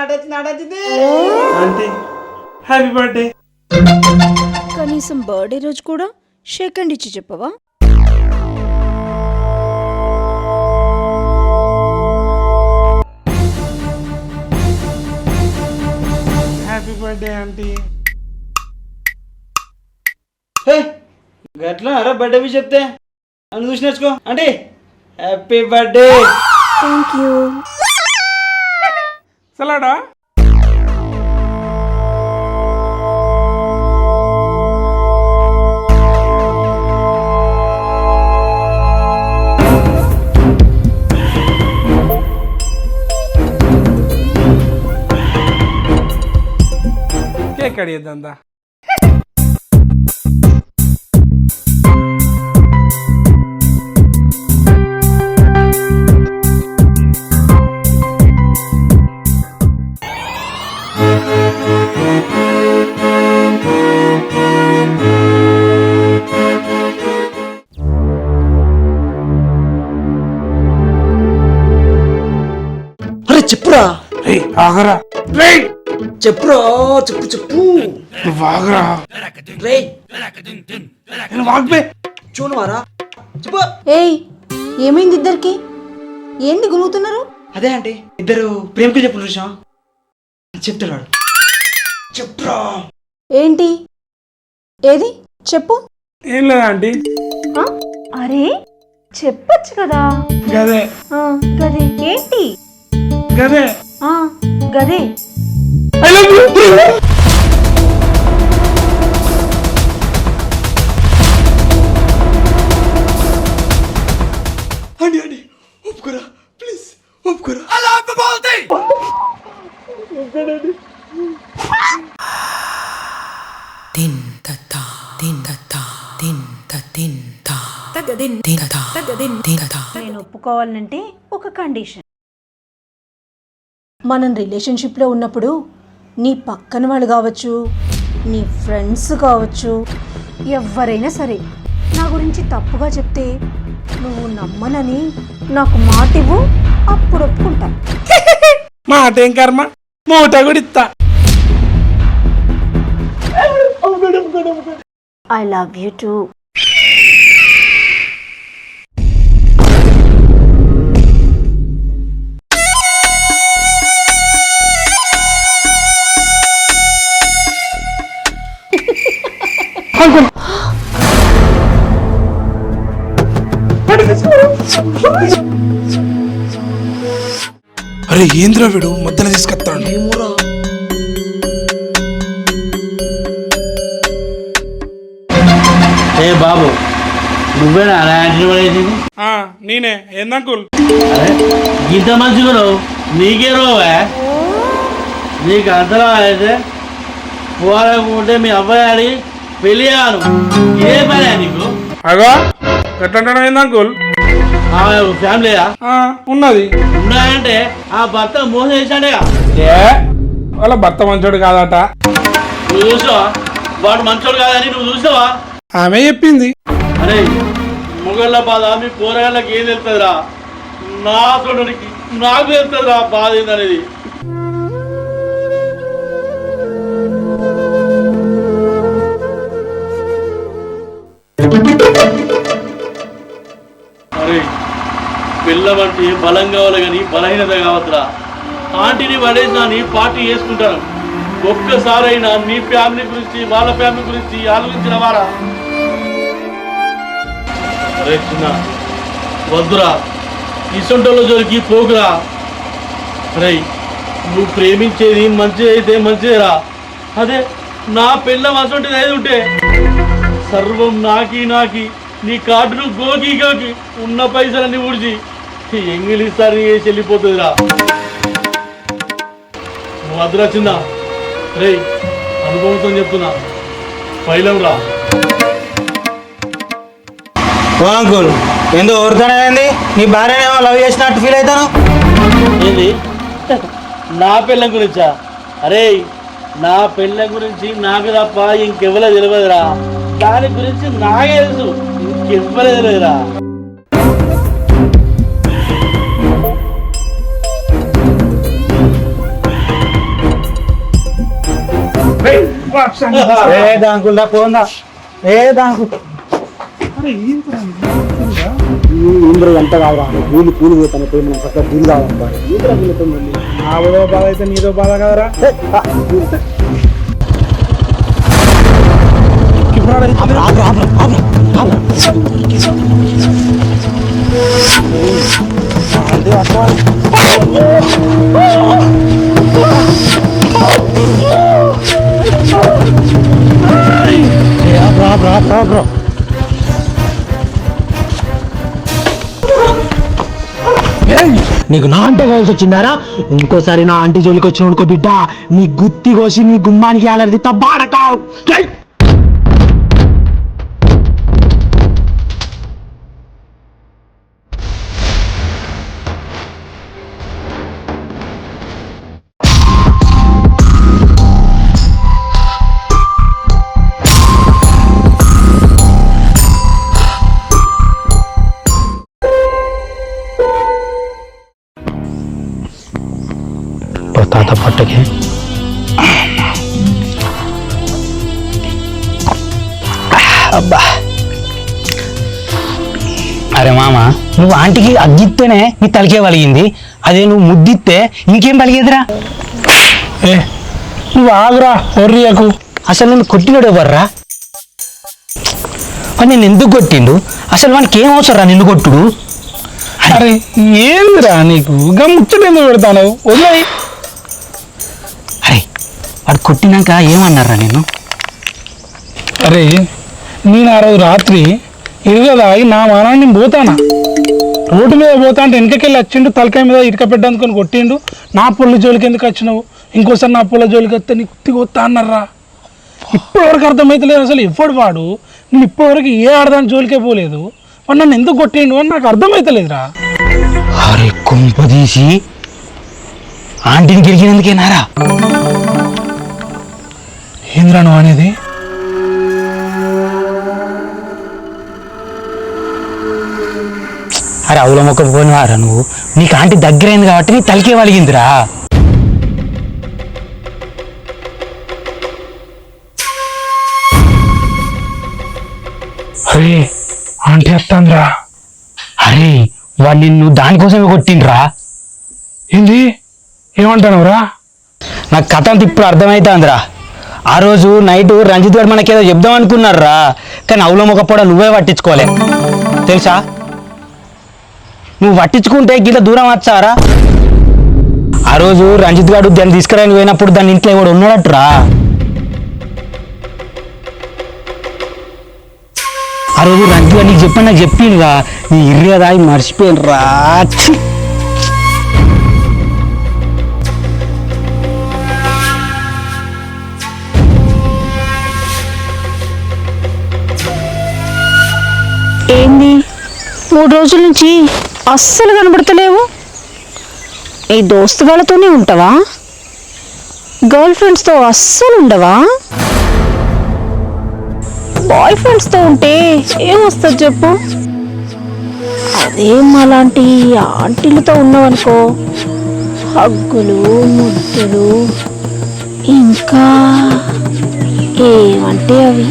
నాటొచ్చింది aunty happy birthday. కనీసం birthday రోజు కూడా షేక్ హ్యాండ్ ఇచ్చి చెప్పవా? Happy birthday aunty. హే గట్లా అరే బర్త్డే విష్ చెప్తే అని చూసి నేర్చుకో aunty. Happy birthday. Thank you. సలాడా కేక్ కడియేద్దా. అరే చెప్పురా. ఆగరా చెప్పురా చెప్పు చెప్పు. నువ్వు ఆగరా. రే నేను వాగ్బే చూడవారా చెప్పు. ఏయ్ ఏమైంది ఇద్దరికి? ఏంది గులుగుతున్నారు? అదే అంటే ఇద్దరు ప్రేమకు చెప్పు చూసా చెప్తాడు. చెప్పురా. ఏంటి? ఏది చెప్పు. ఏం లేదా ఆంటీ. అరే చెప్పచ్చు కదా. గదే గదే ఏంటి? గదే గదే. I love you. అండి అండి ఒప్పుకోరా ప్లీజ్ ఒప్పుకోరా. నేను ఒప్పుకోవాలంటే ఒక కండిషన్. మనం రిలేషన్షిప్లో ఉన్నప్పుడు నీ పక్కన వాళ్ళు కావచ్చు, నీ ఫ్రెండ్స్ కావచ్చు, ఎవరైనా సరే నా గురించి తప్పుగా చెప్తే నువ్వు నమ్మనని నాకు మాట ఇవ్వు, అప్పుడు ఒప్పుకుంటా. మాట ఏం కర్మ, మూట కూడా ఇస్తా. I love you two. అరే ఏంద్రా వీడు మధ్యలో తీసుకొస్తాడు. ఏమోరా. ఏ బాబు నువ్వేనా అలా యాంటీ పడేసింది? నేనే ఏందంకుల్. అరే ఇంత మంచిగా నీకే రోవే, నీకు అంతలా అయితే పోవాలనుకుంటే మీ అబ్బాయి అడిగి పెళ్ళి కాను. ఏ పని నీకు? అగా ఎట్లా ఏందంకుల్. ఫ్యామిలీయా ఉన్నది. ఉన్నాయంటే ఆ భర్త మోసం చేశాడేగా. ఏ వాళ్ళ భర్త మంచోడు కాదట. నువ్వు చూసావా? వాడు మంచోడు కాదని నువ్వు చూసావా? ఆమె చెప్పింది. అరే మొగళ్ళ బాధ మీ కూరగాయలకి ఏం తెలుస్తుందిరా? నా తోడికి నాకు తెలుస్తుందిరా బాధ ఏందనేది. అరే పిల్లవంటి బలం కావాలి కానీ బలహీనత కావద్దురా. ఆంటీని పడేసినా నీ పార్టీ చేసుకుంటాను. ఒక్కసారైనా నీ ఫ్యామిలీ గురించి వాళ్ళ ఫ్యామిలీ గురించి ఆలోచించిన వారా? అరే చిన్న వద్దురా, ఇసొంటోళ్ళ జోలికి పోకురా. అరే నువ్వు ప్రేమించేది మంచిది అయితే మంచిదేరా. అదే నా పిల్ల అసొంటిది ఏది ఉంటే సర్వం నాకి నాకి నీ కార్డును గోకి గోకి ఉన్న పైసలన్నీ ఊడ్చి ఎంగిలిస్తారని వేసి వెళ్ళిపోతుందిరా. నువ్వు వద్దురా చిన్న. రే అనుభవంతో చెప్తున్నా, పైలం రా. అంకుల్ ఎందుకు ఓరుతానేంది? నీ భార్యనేమో లవ్ చేసినట్టు ఫీల్ అవుతాను. ఏంది నా పిల్లం గురించా? అరే నా పిల్లం గురించి నాకు తప్ప ఇంకెవ్వలే తెలియదురా. దాని గురించి నాకే తెలుసు, ఇంకెవ్వలే తెలియదురా. ఏ దాంకుల్లా పోందా ఏ దాంకు ఇంద్ర ఎంత కాదు పూలు పూలు పోతాను పోయి మనం పక్క పూలు కావాలి నాదో బాధ అయితే నీదో బాధ కదరా నీకు నా అంటే కావాల్సి వచ్చిందారా ఇంకోసారి నా ఆంటీ జోలికి వచ్చిన అనుకో బిడ్డ నీ గుత్తి కోసి నీ గుమ్మానికి ఆలది తబ్బాడకావు తాత పట్టకి అబ్బా అరే మామ నువ్వు ఆంటీకి అగ్గిస్తేనే నీ తలకే వలిగింది అదే నువ్వు ముద్దిస్తే ఇంకేం పలిగేదిరా ఏ నువ్వు ఆగురా ఒర్రియకు అసలు నేను కొట్టినాడు ఎవర్రా వాడు నేను ఎందుకు కొట్టిండు అసలు వానికి ఏం అవసరం రా నిన్ను కొట్టుడు అరే ఏందిరా నీకు ముచ్చట ఎందుకు పెడతాను వదిలేయి అరే వాడు కొట్టినాక ఏమన్నారా నేను అరే నేను ఆ రోజు రాత్రి ఇరుగదాగి నా మానాన్ని పోతానా రోడ్డు మీద పోతా అంటే వెనకకెళ్ళి వచ్చిండు తలకాయ మీద ఇటుక పెట్టడానికి కొట్టిండు నా పొల్ల జోలికి ఎందుకు వచ్చినావు ఇంకోసారి నా పొల్ల జోలికి వస్తే నీకు కుత్తికి వస్తా అన్నారా ఇప్పటివరకు అర్థమవుతలేదు అసలు ఎప్పుడు వాడు నేను ఇప్పటివరకు ఏ ఆడదాని జోలికే పోలేదు వాడు నన్ను ఎందుకు కొట్టిండు అని నాకు అర్థమవుతలేదురా అరే కుంప తీసి ఆంటీని గెలికినందుకేనారా ఏంద్రా నువ్వు అనేది అరే అవుల మొక్క పోనివారా నువ్వు నీకు ఆంటీ దగ్గరైంది కాబట్టి నీ తలకే వలిగిందిరా అరే ఆంటీ వస్తాంద్రా అరే వాడు నిన్ను దానికోసమే కొట్టిండ్రా ఏంది ఏమంటానవురా నాకు కథ అంతా ఇప్పుడు అర్థమవుతుందిరా ఆ రోజు నైట్ రంజిత్ గారు మనకేదో చెప్దాం అనుకున్నారా కానీ అవుల మొక్క పొడ నువ్వే పట్టించుకోలే తెలుసా నువ్వు పట్టించుకుంటే గిట్ల దూరం వచ్చారా ఆ రోజు రంజిత్ గారు దాన్ని తీసుకురాని పోయినప్పుడు దాని ఇంట్లో ఎవడు ఉన్నాడట్రా ఆ రోజు రంజిత్ గారు నీకు చెప్పని నాకు చెప్పిండుగా నీ ఇర్రేదా మర్చిపోయాను రా ఏంది 3 రోజుల నుంచి అస్సలు కనబడతలేవు ఈ దోస్తుగాళ్ళతోనే ఉంటావా గర్ల్ ఫ్రెండ్స్తో అస్సలు ఉండవా బాయ్ ఫ్రెండ్స్తో ఉంటే ఏమొస్తుంది చెప్పు అదే అలాంటి ఆంటీలతో ఉన్నావనుకో హగ్గులు ముద్దులు ఇంకా ఏమంటే అవి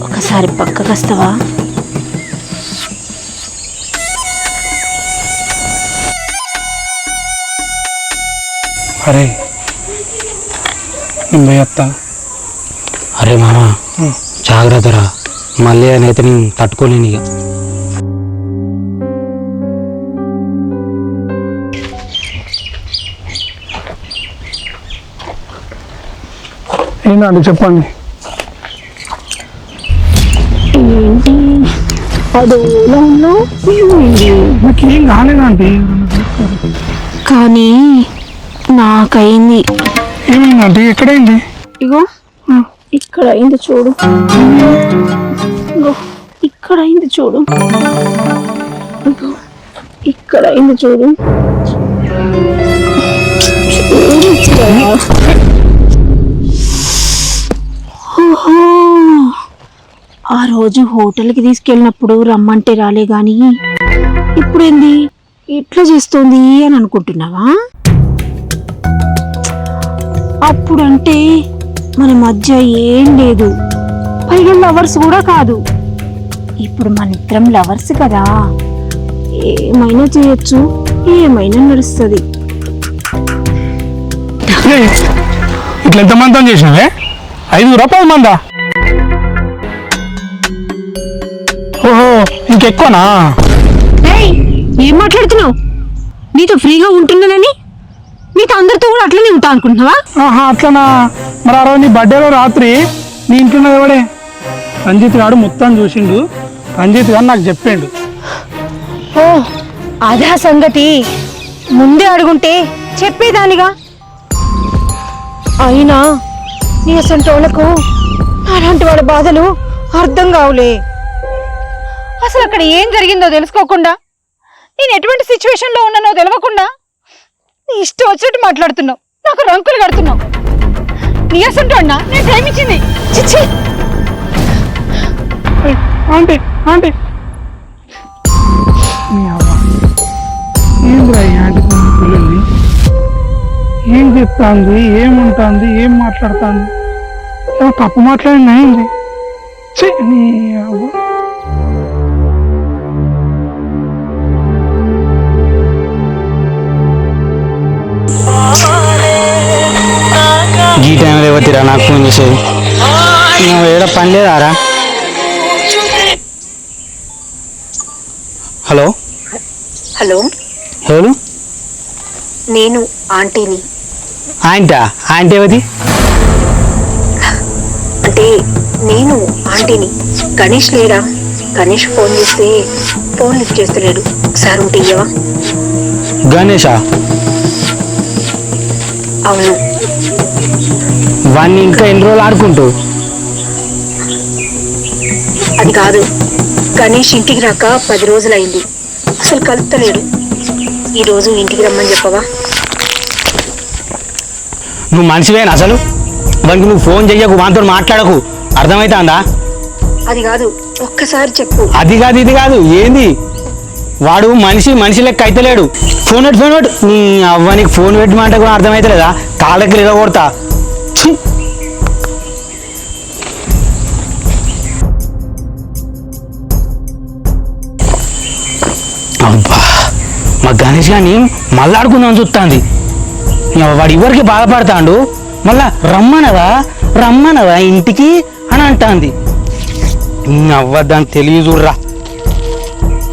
ఒకసారి పక్కకు వస్తావా అరే నేను పోయి వస్తాను అరే మామ జాగ్రత్తరా మళ్ళీ అయితే నేను తట్టుకోలేను ఇక ఏంటండి చెప్పండి ఏంటి అదోలా ఉన్నావు నాకేం కాలేదండి కానీ నాకైంది ఏమైందండి ఎక్కడైంది ఇగో ఇక్కడ అయింది చూడు ఇగో ఇక్కడ అయింది చూడు ఇగో ఇక్కడ అయింది చూడు ఓహో ఆ రోజు హోటల్కి తీసుకెళ్ళినప్పుడు రమ్మంటే రాలే గాని ఇప్పుడేంది ఇట్లా చేస్తుంది అని అనుకుంటున్నావా అప్పుడంటే మన మధ్య ఏం లేదు, పైగా లవర్స్ కూడా కాదు. ఇప్పుడు మన ఇద్దరం లవర్స్ కదా, ఏమైనా చేయొచ్చు, ఏమైనా నడుస్తుంది. ఏయ్, ఇట్లా ఎంతమంది చేసినావే? 5 10 మందా? ఓహో, ఇంకెక్కువనా? ఏం మాట్లాడుతున్నావు? నీతో ఫ్రీగా ఉంటున్నానని నీతో అందరితో కూడా అట్లనే ఉంటా అనుకుంటున్నావా? ఆహా, అట్లనా? మరి ఆ రోజు నీ బర్త్డేలో రాత్రి నీ ఇంట్లో ఎవడే? రంజిత్ గారు మొత్తం చూసిండు. రంజిత్ గారు నాకు చెప్పిండు. ఓ అదా సంగతి. ముందే అడుగుంటే చెప్పేదానిగా. అయినా నీ అసంటోళ్లకు అలాంటి వాళ్ళ బాధలు అర్థం కావులే. అసలు అక్కడ ఏం జరిగిందో తెలుసుకోకుండా, నేను ఎటువంటి సిచ్యువేషన్ లో ఉన్నానో తెలియకుండా నీ ఇష్టం వచ్చినట్టు మాట్లాడుతున్నావు, నాకు రంకులు కడుతున్నావు. నీ అసంటోడినా నేను ప్రేమించింది? చిచ్చి. ఆంటీ ఆంటీ ఏంద్రా ఈ ఆంటీ పిల్లల్ని? ఏం చెప్తాంది, ఏముంటుంది, ఏం మాట్లాడుతుంది? ఏమో తప్పు మాట్లాడింది అయింది. నీ అవ్వ. ఈ టైంలో ఎవరిరా నాకు ఫోన్ చేసేది? నువ్వు ఏడ పని లేదారా? హలో హలో, ఎవరు? నేను ఆంటీని. ఆంటీ ఎవరి? అంటే నేను ఆంటీని. గణేష్ లేడా? గణేష్ ఫోన్ చేస్తే ఫోన్ లిఫ్ట్ చేస్తలేడు. ఒకసారి ఉంటే ఇయ్యవా? గణేషా? అవును. వాడిని ఇంకా ఎన్ని రోజులు ఆడుకుంటూ? అది కాదు, గణేష్ ఇంటికి రాక 10 రోజులైంది. అసలు కలుపుతలేడు. ఈరోజు ఇంటికి రమ్మని చెప్పవా? నువ్వు మనిషివేనా అసలు? వానికి నువ్వు ఫోన్ చెయ్యకు, వానితో మాట్లాడకు, అర్థమవుతుందా? అది కాదు, ఒక్కసారి చెప్పు. అది కాదు ఇది కాదు, ఏంది? వాడు మనిషి లెక్క అయితలేడు. ఫోన్ పెట్టు. నీ అవ్వనికి ఫోన్ పెట్టమంటే కూడా అర్థమవుతలేదా? కాళ్ళకి లేదా కొడతా. ఛీ! అబ్బా, మా గణేష్ గారిని మళ్ళీ ఆడుకుందామని చూస్తుంది. వాడు ఎవరికి బాధపడతాడు, మళ్ళా రమ్మనవా ఇంటికి అని అంటుంది. అవ్వద్దని తెలియ చూడరా.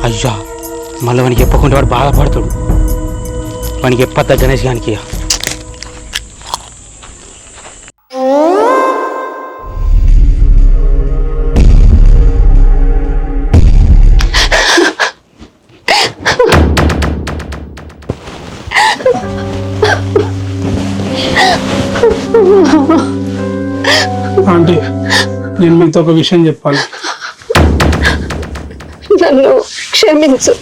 అయ్యా, మళ్ళీ వానికి చెప్పకుండా వాడు బాధపడతాడు. వానికి చెప్పద్దా గణేష్ గారికి? ఆంటీ, నేను మీతో ఒక విషయం చెప్పాలి. నన్ను క్షమించు.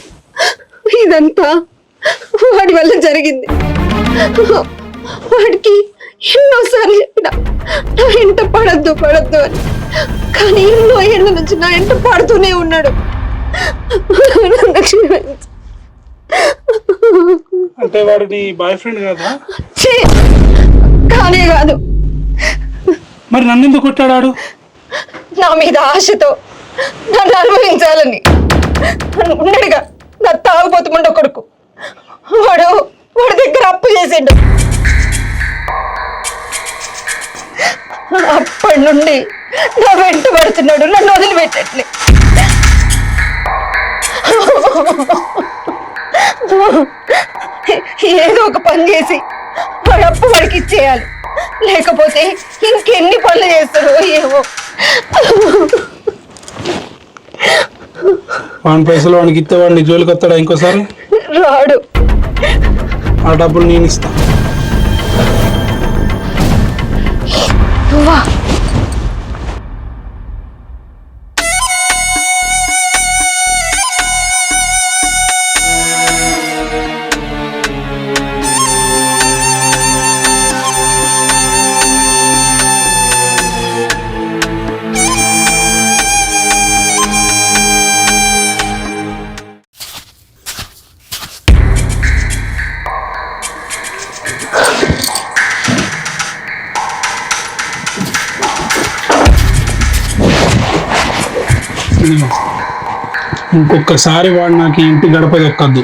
ఇదంతా వాడి వల్ల జరిగింది. వాడికి ఎన్నోసార్లు చెప్పిన నా ఎంట పడద్దు అని, కానీ ఎన్నో ఏళ్ళ నుంచి నా ఎంట పడుతూనే ఉన్నాడు. నన్ను క్షమించు. అంటే వాడు నీ బాయ్ ఫ్రెండ్ కదా? కానే కాదు. మరి నన్ను ఎందుకు కొట్టాడు? నా మీద ఆశతో నన్ను అనుభవించాలని ఉన్నాడుగా నా తాగుపోతుమండ కొడుకు. వాడి దగ్గర అప్పు చేసిండు. అప్పటి నుండి నా వెంట పడుతున్నాడు, నన్ను వదిలిపెట్టట్లే. ఏదో ఒక పని చేసి వాడు అప్పు వాడికి ఇచ్చేయాలి, లేకపోతే ఇంకెన్ని పనులు చేస్తారో ఏమో. వాని పైసలు వానికి ఇస్తే వాడిని జోలికి వస్తాడా ఇంకోసారి? రాడు. ఆ డబ్బులు నేను ఇస్తా. నువ్వా? ఇంకొకసారి వాడు నాకు ఈ ఇంటి గడప దొక్కద్దు.